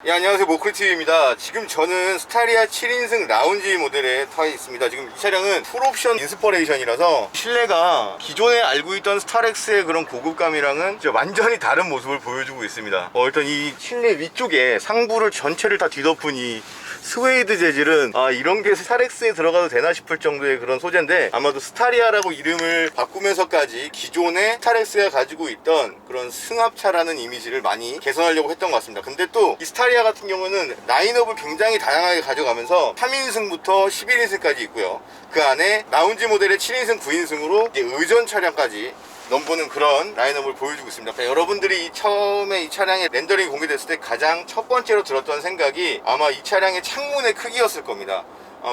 예, 안녕하세요. 모크TV입니다. 지금 저는 스타리아 7인승 라운지 모델에 타 있습니다. 지금 이 차량은 풀옵션 인스퍼레이션이라서 실내가 기존에 알고 있던 스타렉스의 그런 고급감이랑은 완전히 다른 모습을 보여주고 있습니다. 일단 이 실내 위쪽에 상부를 전체를 다 뒤덮은 이 스웨이드 재질은 이런 게 스타렉스에 들어가도 되나 싶을 정도의 그런 소재인데, 아마도 스타리아라고 이름을 바꾸면서까지 기존의 스타렉스가 가지고 있던 그런 승합차라는 이미지를 많이 개선하려고 했던 것 같습니다. 근데 또 이 스타리아 같은 경우는 라인업을 굉장히 다양하게 가져가면서 3인승부터 11인승까지 있고요. 그 안에 라운지 모델의 7인승, 9인승으로 의전 차량까지 넘보는 그런 라인업을 보여주고 있습니다. 그러니까 여러분들이 처음에 이 차량의 렌더링이 공개됐을 때 가장 첫 번째로 들었던 생각이 아마 이 차량의 창문의 크기였을 겁니다.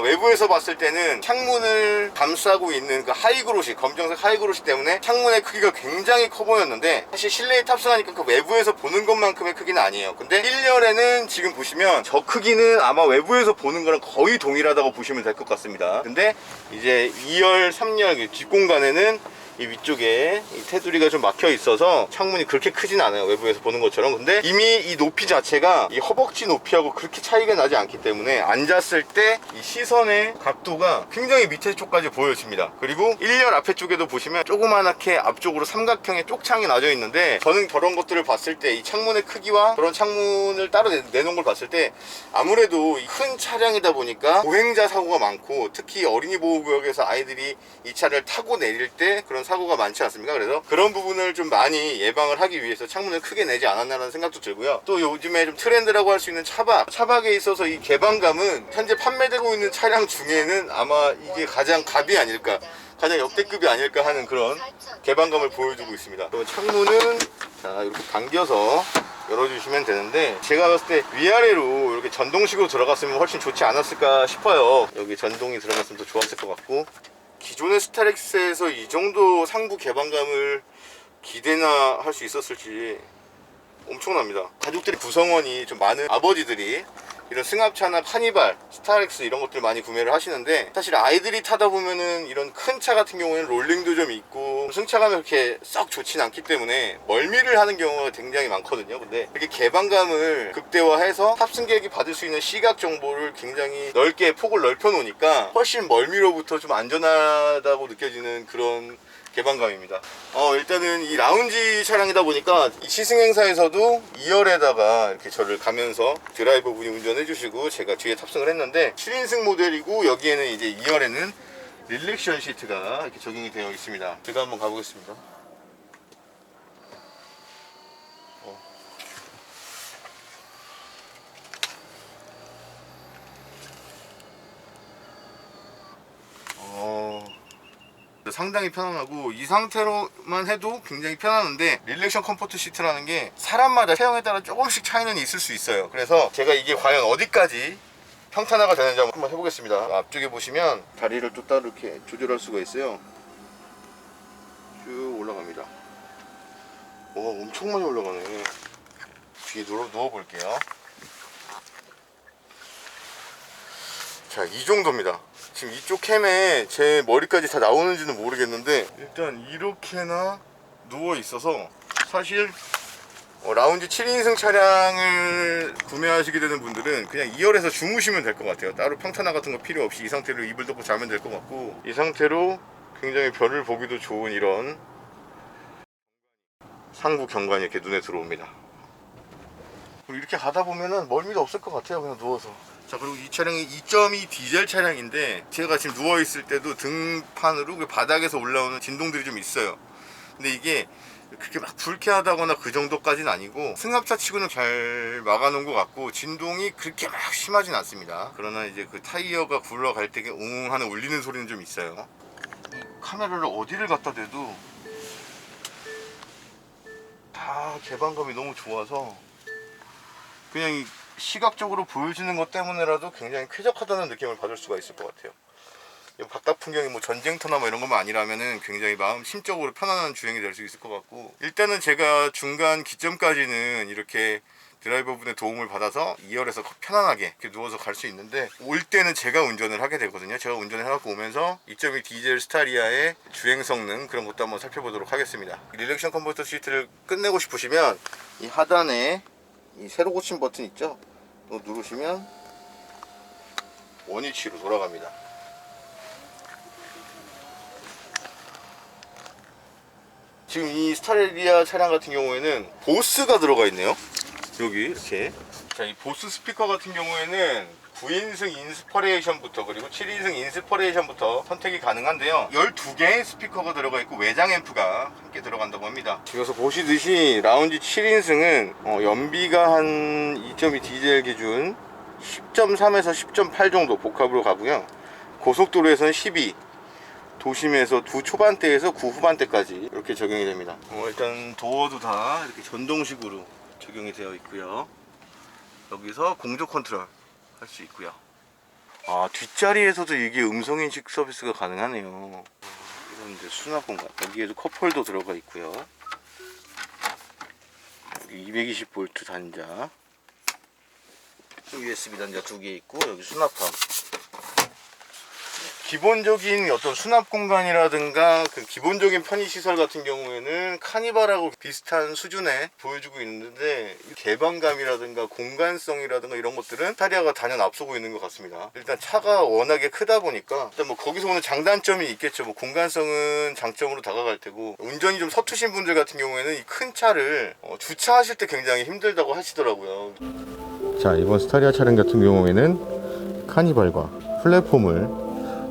외부에서 봤을 때는 창문을 감싸고 있는 그 하이그로시, 검정색 하이그로시 때문에 창문의 크기가 굉장히 커 보였는데, 사실 실내에 탑승하니까 그 외부에서 보는 것만큼의 크기는 아니에요. 근데 1열에는 지금 보시면 저 크기는 아마 외부에서 보는 거랑 거의 동일하다고 보시면 될 것 같습니다. 근데 이제 2열, 3열 뒷공간에는 이 위쪽에 이 테두리가 좀 막혀 있어서 창문이 그렇게 크진 않아요, 외부에서 보는 것처럼. 근데 이미 이 높이 자체가 이 허벅지 높이하고 그렇게 차이가 나지 않기 때문에 앉았을 때 이 시선의 각도가 굉장히 밑에 쪽까지 보여집니다. 그리고 1열 앞에 쪽에도 보시면 조그만하게 앞쪽으로 삼각형의 쪽창이 나져 있는데, 저는 저런 것들을 봤을 때 이 창문의 크기와 그런 창문을 따로 내놓은 걸 봤을 때 아무래도 큰 차량이다 보니까 보행자 사고가 많고, 특히 어린이 보호구역에서 아이들이 이 차를 타고 내릴 때 그런 사고가 많지 않습니까? 그래서 그런 부분을 좀 많이 예방을 하기 위해서 창문을 크게 내지 않았나라는 생각도 들고요. 또 요즘에 좀 트렌드라고 할 수 있는 차박에 있어서 이 개방감은 현재 판매되고 있는 차량 중에는 아마 이게 가장 갑이 아닐까, 가장 역대급이 아닐까 하는 그런 개방감을 보여주고 있습니다. 그럼 창문은 자, 이렇게 당겨서 열어주시면 되는데, 제가 봤을 때 위아래로 이렇게 전동식으로 들어갔으면 훨씬 좋지 않았을까 싶어요. 여기 전동이 들어갔으면 더 좋았을 것 같고, 기존의 스타렉스에서 이 정도 상부 개방감을 기대나 할 수 있었을지 엄청납니다. 가족들이 구성원이 좀 많은 아버지들이 이런 승합차나 카니발, 스타렉스 이런 것들 많이 구매를 하시는데, 사실 아이들이 타다 보면은 이런 큰 차 같은 경우에는 롤링도 좀 있고 승차감이 그렇게 썩 좋진 않기 때문에 멀미를 하는 경우가 굉장히 많거든요. 근데 이렇게 개방감을 극대화해서 탑승객이 받을 수 있는 시각 정보를 굉장히 넓게 폭을 넓혀 놓으니까 훨씬 멀미로부터 좀 안전하다고 느껴지는 그런 개방감입니다. 일단은 이 라운지 차량이다 보니까 이 시승 행사에서도 2열에다가 이렇게 저를 가면서 드라이버 분이 운전해 주시고 제가 뒤에 탑승을 했는데, 7인승 모델이고 여기에는 이제 2열에는 릴렉션 시트가 이렇게 적용이 되어 있습니다. 제가 한번 가보겠습니다. 상당히 편안하고, 이 상태로만 해도 굉장히 편안한데, 릴렉션 컴포트 시트라는 게 사람마다 체형에 따라 조금씩 차이는 있을 수 있어요. 그래서 제가 이게 과연 어디까지 평탄화가 되는지 한번 해보겠습니다. 앞쪽에 보시면 다리를 또 따로 이렇게 조절할 수가 있어요. 쭉 올라갑니다. 엄청 많이 올라가네. 뒤에 누워볼게요. 자, 이 정도입니다. 지금 이쪽 캠에 제 머리까지 다 나오는지는 모르겠는데, 일단 이렇게나 누워 있어서 사실 라운지 7인승 차량을 구매하시게 되는 분들은 그냥 2열에서 주무시면 될 것 같아요. 따로 평탄화 같은 거 필요 없이 이 상태로 이불 덮고 자면 될 것 같고, 이 상태로 굉장히 별을 보기도 좋은 이런 상부 경관이 이렇게 눈에 들어옵니다. 그리고 이렇게 가다 보면은 멀미도 없을 것 같아요, 그냥 누워서. 자, 그리고 이 차량이 2.2 디젤 차량인데, 제가 지금 누워있을 때도 등판으로 그 바닥에서 올라오는 진동들이 좀 있어요. 근데 이게 그렇게 막 불쾌하다거나 그 정도까지는 아니고, 승합차 치고는 잘 막아놓은 것 같고 진동이 그렇게 막 심하진 않습니다. 그러나 이제 그 타이어가 굴러갈 때 웅 하는 울리는 소리는 좀 있어요. 이 카메라를 어디를 갖다 대도 다 개방감이 너무 좋아서 그냥 이 시각적으로 보여지는 것 때문에라도 굉장히 쾌적하다는 느낌을 받을 수가 있을 것 같아요. 바깥 풍경이 뭐 전쟁터나 뭐 이런 것만 아니라면은 굉장히 심적으로 편안한 주행이 될 수 있을 것 같고, 일단은 제가 중간 기점까지는 이렇게 드라이버분의 도움을 받아서 2열에서 편안하게 이렇게 누워서 갈 수 있는데, 올 때는 제가 운전을 하게 되거든요. 제가 운전을 해갖고 오면서 2.2 디젤 스타리아의 주행 성능 그런 것도 한번 살펴보도록 하겠습니다. 릴렉션 컴포트 시트를 끝내고 싶으시면 이 하단에 이 새로 고친 버튼 있죠? 누르시면 원위치로 돌아갑니다. 지금 이 스타리아 차량 같은 경우에는 보스가 들어가 있네요. 여기 이렇게. 자, 이 보스 스피커 같은 경우에는 9인승 인스퍼레이션부터 그리고 7인승 인스퍼레이션부터 선택이 가능한데요. 12개의 스피커가 들어가 있고 외장 앰프가 함께 들어간다고 합니다. 여기서 보시듯이 라운지 7인승은 연비가 한 2.2 디젤 기준 10.3에서 10.8 정도 복합으로 가고요. 고속도로에서는 12, 도심에서 2 초반대에서 9 후반대까지 이렇게 적용이 됩니다. 일단 도어도 다 이렇게 전동식으로 적용이 되어 있고요. 여기서 공조 컨트롤 할 수 있고요. 아, 뒷자리에서도 이게 음성인식 서비스가 가능하네요. 이런 이제 수납 공간, 여기에도 컵홀더 들어가 있고요. 여기 220V 단자, USB 단자 2개 있고, 여기 수납함. 기본적인 어떤 수납 공간이라든가 그 기본적인 편의시설 같은 경우에는 카니발하고 비슷한 수준에 보여주고 있는데, 개방감이라든가 공간성이라든가 이런 것들은 스타리아가 단연 앞서고 있는 것 같습니다. 일단 차가 워낙에 크다 보니까 일단 뭐 거기서 오는 장단점이 있겠죠. 뭐 공간성은 장점으로 다가갈 테고, 운전이 좀 서투신 분들 같은 경우에는 이 큰 차를 주차하실 때 굉장히 힘들다고 하시더라고요. 자, 이번 스타리아 차량 같은 경우에는 카니발과 플랫폼을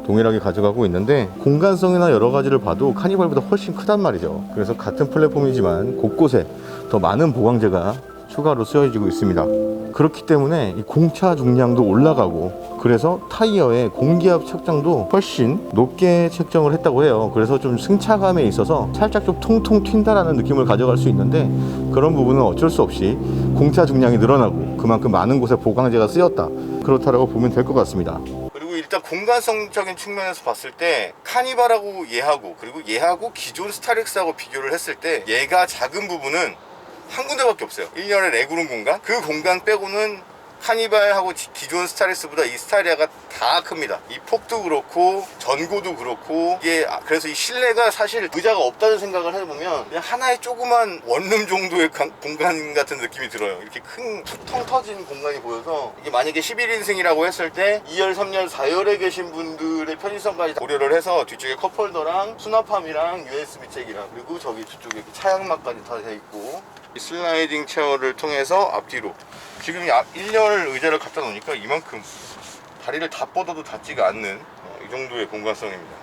동일하게 가져가고 있는데, 공간성이나 여러 가지를 봐도 카니발보다 훨씬 크단 말이죠. 그래서 같은 플랫폼이지만 곳곳에 더 많은 보강재가 추가로 쓰여지고 있습니다. 그렇기 때문에 이 공차 중량도 올라가고, 그래서 타이어의 공기압 측정도 훨씬 높게 측정을 했다고 해요. 그래서 좀 승차감에 있어서 살짝 좀 통통 튄다라는 느낌을 가져갈 수 있는데, 그런 부분은 어쩔 수 없이 공차 중량이 늘어나고 그만큼 많은 곳에 보강재가 쓰였다, 그렇다라고 보면 될 것 같습니다. 일단 공간성적인 측면에서 봤을 때 카니발하고 얘하고, 그리고 얘하고 기존 스타렉스하고 비교를 했을 때 얘가 작은 부분은 한 군데밖에 없어요. 1열의 레그룸 공간, 그 공간 빼고는 카니발하고 기존 스타렉스보다 이 스타리아가 다 큽니다. 이 폭도 그렇고 전고도 그렇고, 이게 그래서 이 실내가 사실 의자가 없다는 생각을 해보면 그냥 하나의 조그만 원룸 정도의 공간 같은 느낌이 들어요. 이렇게 큰 텅 터진 공간이 보여서, 이게 만약에 11인승이라고 했을 때 2열, 3열, 4열에 계신 분들의 편의성까지 고려를 해서 뒤쪽에 컵홀더랑 수납함이랑 USB 잭이랑, 그리고 저기 뒤쪽에 차양막까지 다 돼 있고, 이 슬라이딩 체어를 통해서 앞뒤로, 지금 이 1열 의자를 갖다 놓으니까 이만큼 다리를 다 뻗어도 닿지가 않는 이 정도의 공간성입니다.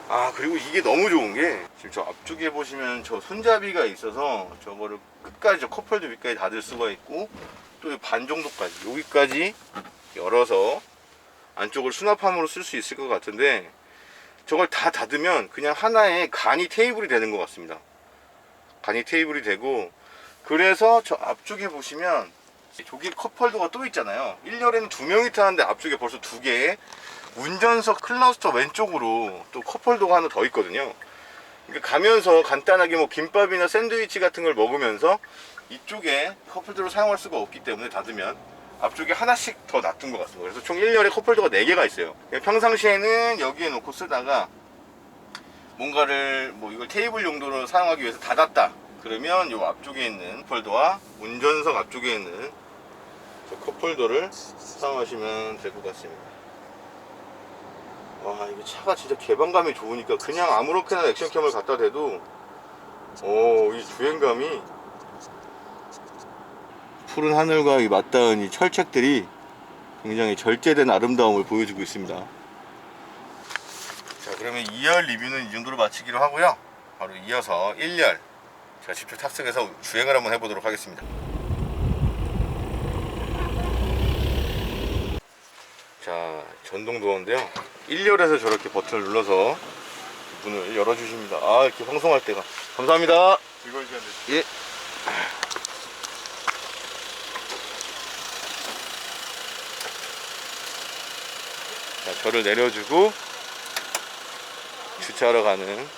아, 그리고 이게 너무 좋은 게, 지금 저 앞쪽에 보시면 저 손잡이가 있어서 저거를 끝까지, 저 컵홀더 위까지 닫을 수가 있고, 또 반 정도까지 여기까지 열어서 안쪽을 수납함으로 쓸 수 있을 것 같은데, 저걸 다 닫으면 그냥 하나의 간이 테이블이 되는 것 같습니다. 간이 테이블이 되고, 그래서 저 앞쪽에 보시면 저기 컵홀더가 또 있잖아요. 1열에는 2명이 타는데 앞쪽에 벌써 2개의 운전석 클러스터 왼쪽으로 또 컵홀더가 하나 더 있거든요. 그러니까 가면서 간단하게 뭐 김밥이나 샌드위치 같은 걸 먹으면서 이쪽에 컵홀더를 사용할 수가 없기 때문에 닫으면 앞쪽에 하나씩 더 놔둔 것 같습니다. 그래서 총 1열에 컵홀더가 4개가 있어요. 평상시에는 여기에 놓고 쓰다가 뭔가를 뭐 이걸 테이블 용도로 사용하기 위해서 닫았다 그러면 이 앞쪽에 있는 컵홀더와 운전석 앞쪽에 있는 저 컵홀더를 사용하시면 될 것 같습니다. 와, 이게 차가 진짜 개방감이 좋으니까 그냥 아무렇게나 액션캠을 갖다 대도 이 주행감이, 푸른 하늘과 이 맞닿은 이 철책들이 굉장히 절제된 아름다움을 보여주고 있습니다. 자, 그러면 2열 리뷰는 이 정도로 마치기로 하고요. 바로 이어서 1열 제가 직접 탑승해서 주행을 한번 해보도록 하겠습니다. 자, 전동 도어인데요, 1열에서 저렇게 버튼을 눌러서 문을 열어주십니다. 아, 이렇게 방송할 때가. 감사합니다. 즐거운 시간 되세요. 예. 자, 저를 내려주고 주차하러 가는.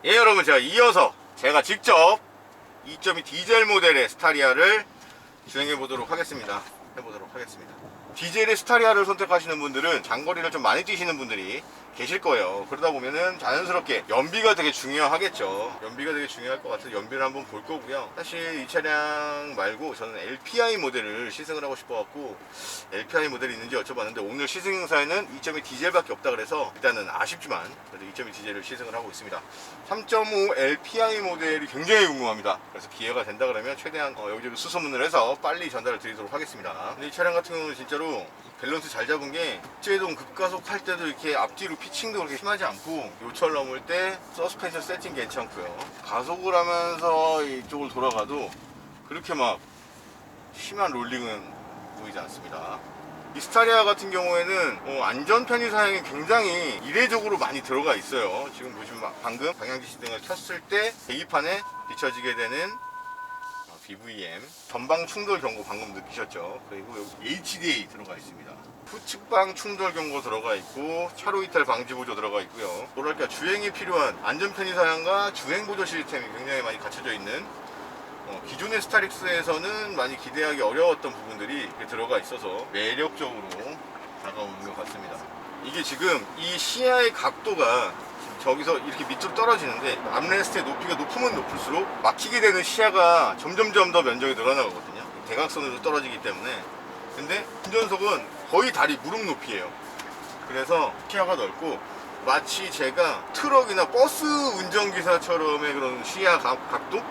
예, 여러분, 제가 이어서 제가 직접 2.2 디젤 모델의 스타리아를 주행해 보도록 하겠습니다. 디젤의 스타리아를 선택하시는 분들은 장거리를 좀 많이 뛰시는 분들이 계실 거예요. 그러다 보면은 자연스럽게 연비가 되게 중요하겠죠. 연비가 되게 중요할 것 같아서 연비를 한번 볼 거고요. 사실 이 차량 말고 저는 LPI 모델을 시승을 하고 싶어 갖고 LPI 모델이 있는지 여쭤봤는데 오늘 시승 행사에는 2.2 디젤밖에 없다 그래서 일단은 아쉽지만 그래도 2.2 디젤을 시승을 하고 있습니다. 3.5 LPI 모델이 굉장히 궁금합니다. 그래서 기회가 된다 그러면 최대한 여기저기 수소문을 해서 빨리 전달을 드리도록 하겠습니다. 근데 이 차량 같은 경우는 진짜로 밸런스 잘 잡은 게 제동 급가속 할 때도 이렇게 앞뒤로 피칭도 그렇게 심하지 않고 요철 넘을 때 서스펜션 세팅 괜찮고요. 가속을 하면서 이쪽을 돌아가도 그렇게 막 심한 롤링은 보이지 않습니다. 이 스타리아 같은 경우에는 안전 편의 사양이 굉장히 이례적으로 많이 들어가 있어요. 지금 보시면 방금 방향지시 등을 켰을 때 계기판에 비춰지게 되는 BVM 전방 충돌 경고 방금 느끼셨죠? 그리고 여기 HDA 들어가 있습니다. 후측방 충돌 경고 들어가 있고 차로 이탈 방지 보조 들어가 있고요. 뭐랄까 주행에 필요한 안전 편의 사양과 주행 보조 시스템이 굉장히 많이 갖춰져 있는 기존의 스타렉스에서는 많이 기대하기 어려웠던 부분들이 들어가 있어서 매력적으로 다가오는 것 같습니다. 이게 지금 이 시야의 각도가 저기서 이렇게 밑으로 떨어지는데 암레스트의 높이가 높으면 높을수록 막히게 되는 시야가 점점점 더 면적이 늘어나거든요. 대각선으로 떨어지기 때문에. 근데 운전석은 거의 다리 무릎 높이에요. 그래서 시야가 넓고 마치 제가 트럭이나 버스 운전기사처럼의 그런 시야 각도?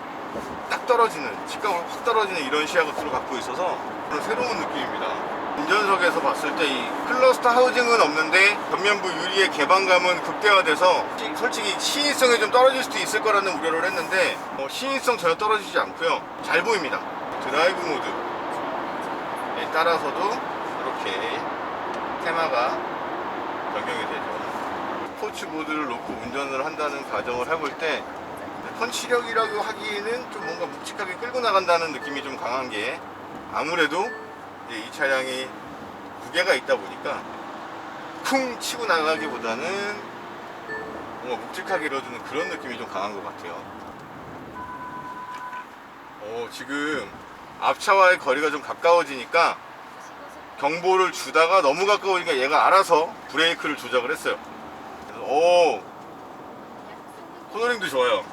딱 떨어지는, 직각으로 확 떨어지는 이런 시야 각도를 갖고 있어서 그런 새로운 느낌입니다. 운전석에서 봤을 때 이 클러스터 하우징은 없는데 전면부 유리의 개방감은 극대화돼서 솔직히 시인성이 좀 떨어질 수도 있을 거라는 우려를 했는데 시인성 전혀 떨어지지 않고요. 잘 보입니다. 드라이브 모드에 따라서도 이렇게 테마가 변경이 되죠. 스포츠 모드를 놓고 운전을 한다는 가정을 해볼 때 펀치력이라고 하기에는 좀 뭔가 묵직하게 끌고 나간다는 느낌이 좀 강한 게 아무래도 이 차량이 무게가 있다 보니까 쿵 치고 나가기보다는 뭔가 묵직하게 이뤄주는 그런 느낌이 좀 강한 것 같아요. 지금 앞차와의 거리가 좀 가까워지니까 경보를 주다가 너무 가까우니까 얘가 알아서 브레이크를 조작을 했어요. 그래서 코너링도 좋아요.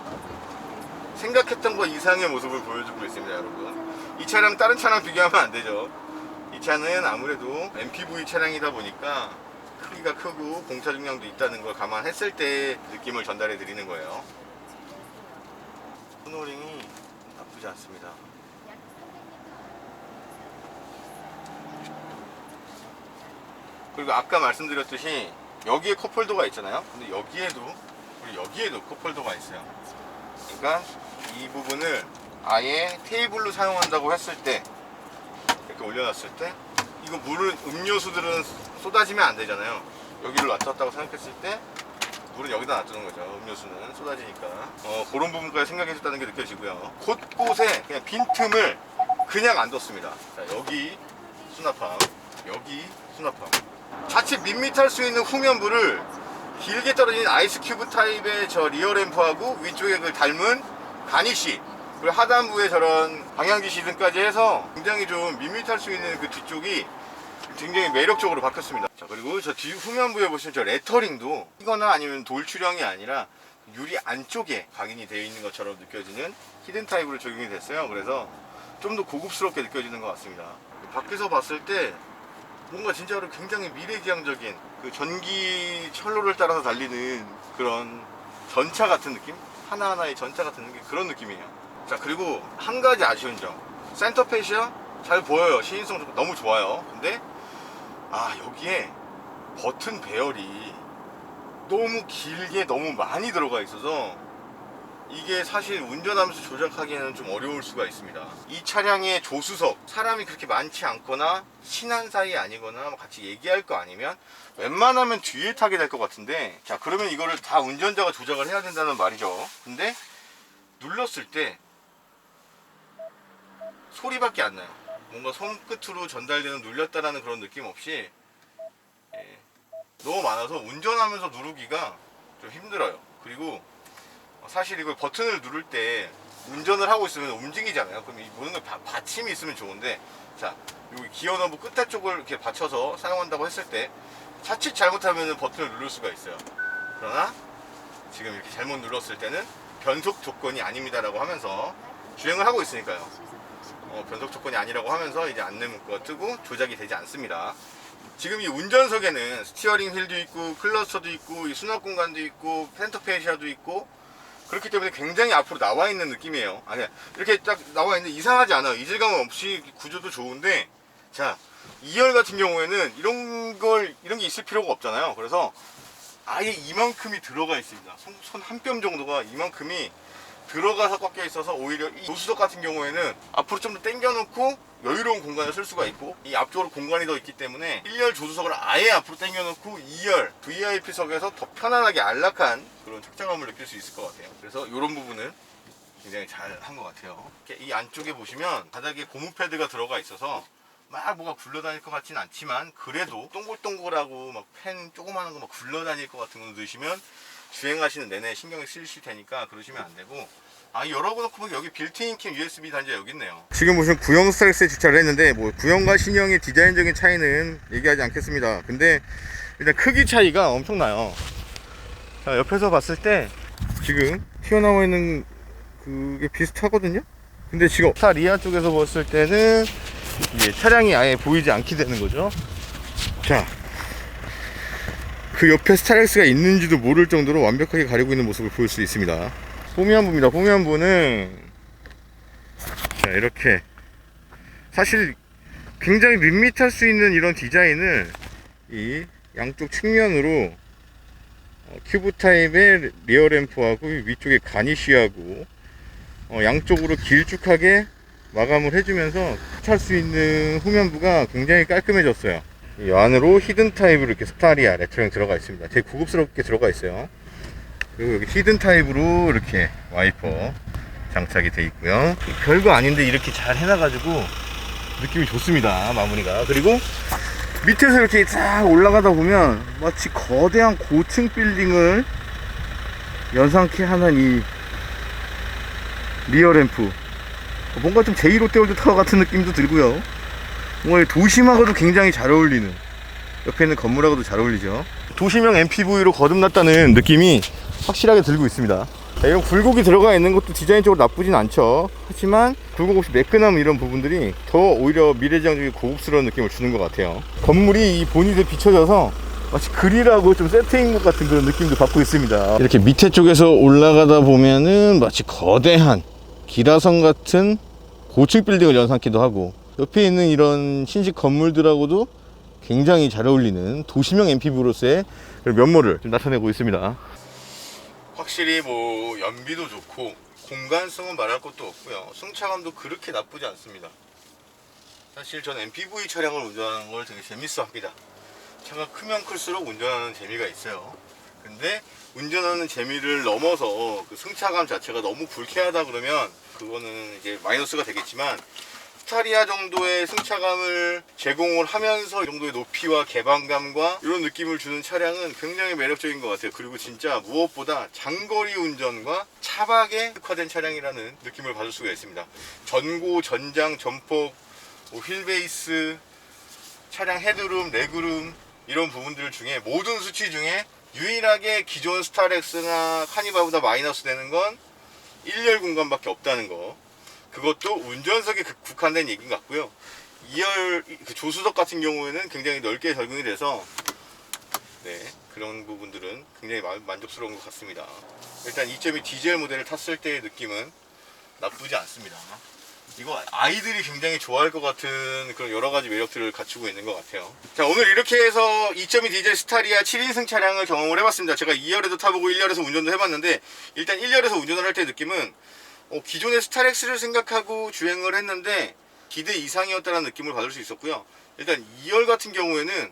생각했던 것 이상의 모습을 보여주고 있습니다, 여러분. 이 차량 다른 차랑 비교하면 안 되죠. 이 차는 아무래도 MPV 차량이다 보니까 크기가 크고 공차 중량도 있다는 걸 감안했을 때 느낌을 전달해 드리는 거예요. 코너링이 나쁘지 않습니다. 그리고 아까 말씀드렸듯이 여기에 컵홀더가 있잖아요. 근데 여기에도 컵홀더가 있어요. 그러니까 이 부분을 아예 테이블로 사용한다고 했을 때 이렇게 올려놨을 때 이거 음료수들은 쏟아지면 안 되잖아요. 여기를 놔뒀다고 생각했을 때 물은 여기다 놔두는 거죠. 음료수는 쏟아지니까 그런 부분까지 생각해 줬다는 게 느껴지고요. 곳곳에 그냥 빈틈을 그냥 안 뒀습니다. 자, 여기 수납함, 여기 수납함. 자칫 밋밋할 수 있는 후면부를 길게 떨어진 아이스 큐브 타입의 저 리어 램프하고 위쪽에 그 닮은 가니쉬 그리고 하단부에 저런 방향지시 등까지 해서 굉장히 좀 밋밋할 수 있는 그 뒤쪽이 굉장히 매력적으로 바뀌었습니다. 자, 그리고 저 뒤 후면부에 보시면 저 레터링도 이거나 아니면 돌출형이 아니라 유리 안쪽에 각인이 되어 있는 것처럼 느껴지는 히든 타입으로 적용이 됐어요. 그래서 좀 더 고급스럽게 느껴지는 것 같습니다. 밖에서 봤을 때 뭔가 진짜로 굉장히 미래지향적인 그 전기 철로를 따라서 달리는 그런 전차 같은 느낌? 하나하나의 전차 같은 느낌? 그런 느낌이에요. 자, 그리고 한 가지 아쉬운 점. 센터 페시아 잘 보여요. 시인성 너무 좋아요. 근데 여기에 버튼 배열이 너무 길게 너무 많이 들어가 있어서 이게 사실 운전하면서 조작하기에는 좀 어려울 수가 있습니다. 이 차량의 조수석 사람이 그렇게 많지 않거나 친한 사이 아니거나 같이 얘기할 거 아니면 웬만하면 뒤에 타게 될 것 같은데, 자, 그러면 이거를 다 운전자가 조작을 해야 된다는 말이죠. 근데 눌렀을 때 소리밖에 안 나요. 뭔가 손끝으로 전달되는 눌렸다라는 그런 느낌 없이 너무 많아서 운전하면서 누르기가 좀 힘들어요. 그리고 사실 이걸 버튼을 누를 때 운전을 하고 있으면 움직이잖아요. 그럼 이 모든 걸 받침이 있으면 좋은데, 자, 여기 기어 너브 끝에 쪽을 이렇게 받쳐서 사용한다고 했을 때 자칫 잘못하면 버튼을 누를 수가 있어요. 그러나 지금 이렇게 잘못 눌렀을 때는 변속 조건이 아닙니다라고 하면서 주행을 하고 있으니까요. 변속 조건이 아니라고 하면서 이제 안내 문구가 뜨고 조작이 되지 않습니다. 지금 이 운전석에는 스티어링 휠도 있고 클러스터도 있고 이 수납 공간도 있고 센터 페시아도 있고 그렇기 때문에 굉장히 앞으로 나와 있는 느낌이에요. 아니 이렇게 딱 나와 있는데 이상하지 않아요. 이질감 없이 구조도 좋은데, 자 2열 같은 경우에는 이런 게 있을 필요가 없잖아요. 그래서 아예 이만큼이 들어가 있습니다. 손 한 뼘 정도가 이만큼이 들어가서 꺾여 있어서 오히려 이 조수석 같은 경우에는 앞으로 좀 더 당겨 놓고 여유로운 공간을 쓸 수가 있고, 이 앞쪽으로 공간이 더 있기 때문에 1열 조수석을 아예 앞으로 당겨 놓고 2열 VIP석에서 더 편안하게 안락한 그런 착장감을 느낄 수 있을 것 같아요. 그래서 이런 부분은 굉장히 잘 한 것 같아요. 이 안쪽에 보시면 바닥에 고무 패드가 들어가 있어서 막 뭐가 굴러다닐 것 같진 않지만, 그래도 동글동글하고 막 펜 조그마한 거 막 굴러다닐 것 같은 거 넣으시면 주행하시는 내내 신경이 쓰이실 테니까 그러시면 안 되고, 열어놓고 보면 여기 빌트인 캠 USB 단자가 여기 있네요. 지금 무슨 구형 스타렉스에 주차를 했는데 뭐 구형과 신형의 디자인적인 차이는 얘기하지 않겠습니다. 근데 일단 크기 차이가 엄청나요. 자, 옆에서 봤을 때 지금 튀어나와 있는 그게 비슷하거든요. 근데 지금 리아 쪽에서 봤을 때는 이게 차량이 아예 보이지 않게 되는 거죠. 자, 그 옆에 스타렉스가 있는지도 모를 정도로 완벽하게 가리고 있는 모습을 볼 수 있습니다. 포미안부입니다. 포미안부는 자, 이렇게 사실 굉장히 밋밋할 수 있는 이런 디자인을 이 양쪽 측면으로 큐브 타입의 리어 램프하고 위쪽에 가니쉬하고 양쪽으로 길쭉하게 마감을 해주면서 찰 수 있는 후면부가 굉장히 깔끔해졌어요. 이 안으로 히든 타입으로 이렇게 스타리아 레터링 들어가 있습니다. 되게 고급스럽게 들어가 있어요. 그리고 여기 히든 타입으로 이렇게 와이퍼 장착이 되어 있고요. 별거 아닌데 이렇게 잘 해놔가지고 느낌이 좋습니다. 마무리가. 그리고 밑에서 이렇게 쫙 올라가다 보면 마치 거대한 고층 빌딩을 연상케 하는 이 리어 램프, 뭔가 좀 제2롯데월드 타워 같은 느낌도 들고요. 뭔가 도심하고도 굉장히 잘 어울리는, 옆에 있는 건물하고도 잘 어울리죠. 도심형 MPV로 거듭났다는 느낌이 확실하게 들고 있습니다. 자, 이런 굴곡이 들어가 있는 것도 디자인적으로 나쁘진 않죠. 하지만 굴곡 없이 매끈함 이런 부분들이 더 오히려 미래지향적인 고급스러운 느낌을 주는 것 같아요. 건물이 이 보닛에 비춰져서 마치 그릴하고 좀 세트인 것 같은 그런 느낌도 받고 있습니다. 이렇게 밑에 쪽에서 올라가다 보면은 마치 거대한 기라성 같은 고층 빌딩을 연상키도 하고, 옆에 있는 이런 신식 건물들하고도 굉장히 잘 어울리는 도시명 MPV로서의 면모를 좀 나타내고 있습니다. 확실히 뭐 연비도 좋고 공간성은 말할 것도 없고요. 승차감도 그렇게 나쁘지 않습니다. 사실 전 MPV 차량을 운전하는 걸 되게 재밌어 합니다. 차가 크면 클수록 운전하는 재미가 있어요. 근데 운전하는 재미를 넘어서 그 승차감 자체가 너무 불쾌하다 그러면 그거는 이제 마이너스가 되겠지만, 스타리아 정도의 승차감을 제공을 하면서 이 정도의 높이와 개방감과 이런 느낌을 주는 차량은 굉장히 매력적인 것 같아요. 그리고 진짜 무엇보다 장거리 운전과 차박에 특화된 차량이라는 느낌을 받을 수가 있습니다. 전고, 전장, 전폭, 휠베이스, 차량 헤드룸, 레그룸 이런 부분들 중에 모든 수치 중에 유일하게 기존 스타렉스나 카니발보다 마이너스 되는 건 1열 공간밖에 없다는 거. 그것도 운전석에 국한된 얘기인 것 같고요. 2열 조수석 같은 경우에는 굉장히 넓게 적용이 돼서 그런 부분들은 굉장히 만족스러운 것 같습니다. 일단 2.2 디젤 모델을 탔을 때의 느낌은 나쁘지 않습니다. 이거 아이들이 굉장히 좋아할 것 같은 그런 여러가지 매력들을 갖추고 있는 것 같아요. 자, 오늘 이렇게 해서 2.2 디젤 스타리아 7인승 차량을 경험을 해봤습니다. 제가 2열에도 타보고 1열에서 운전도 해봤는데, 일단 1열에서 운전을 할 때 느낌은 기존의 스타렉스를 생각하고 주행을 했는데 기대 이상이었다는 느낌을 받을 수 있었고요. 일단 2열 같은 경우에는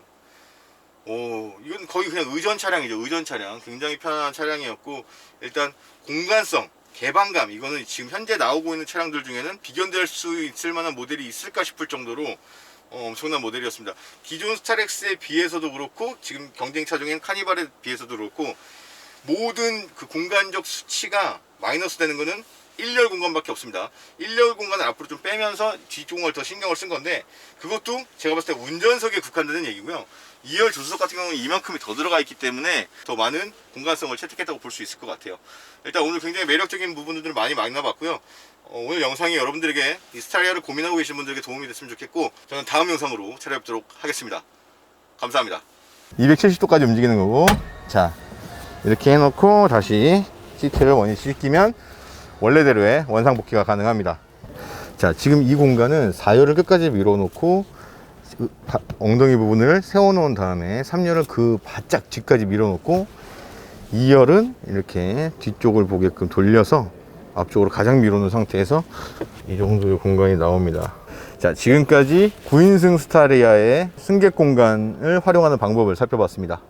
이건 거의 그냥 의전 차량이죠. 의전 차량. 굉장히 편안한 차량이었고, 일단 공간성, 개방감, 이거는 지금 현재 나오고 있는 차량들 중에는 비견될 수 있을 만한 모델이 있을까 싶을 정도로 엄청난 모델이었습니다. 기존 스타렉스에 비해서도 그렇고 지금 경쟁차 중인 카니발에 비해서도 그렇고 모든 그 공간적 수치가 마이너스 되는 거는 1열 공간밖에 없습니다. 1열 공간을 앞으로 좀 빼면서 뒤쪽을 더 신경을 쓴 건데, 그것도 제가 봤을 때 운전석에 국한되는 얘기고요. 2열 조수석 같은 경우는 이만큼이 더 들어가 있기 때문에 더 많은 공간성을 채택했다고 볼 수 있을 것 같아요. 일단 오늘 굉장히 매력적인 부분들을 많이 만나봤고요. 오늘 영상이 여러분들에게 이 스타리아를 고민하고 계신 분들에게 도움이 됐으면 좋겠고, 저는 다음 영상으로 찾아뵙도록 하겠습니다. 감사합니다. 270도까지 움직이는 거고, 자 이렇게 해놓고 다시 시트를 원위치 시키면 원래대로의 원상복귀가 가능합니다. 자, 지금 이 공간은 4열을 끝까지 밀어놓고 엉덩이 부분을 세워놓은 다음에 3열을 그 바짝 뒤까지 밀어놓고 2열은 이렇게 뒤쪽을 보게끔 돌려서 앞쪽으로 가장 밀어놓은 상태에서 이 정도의 공간이 나옵니다. 자, 지금까지 9인승 스타리아의 승객 공간을 활용하는 방법을 살펴봤습니다.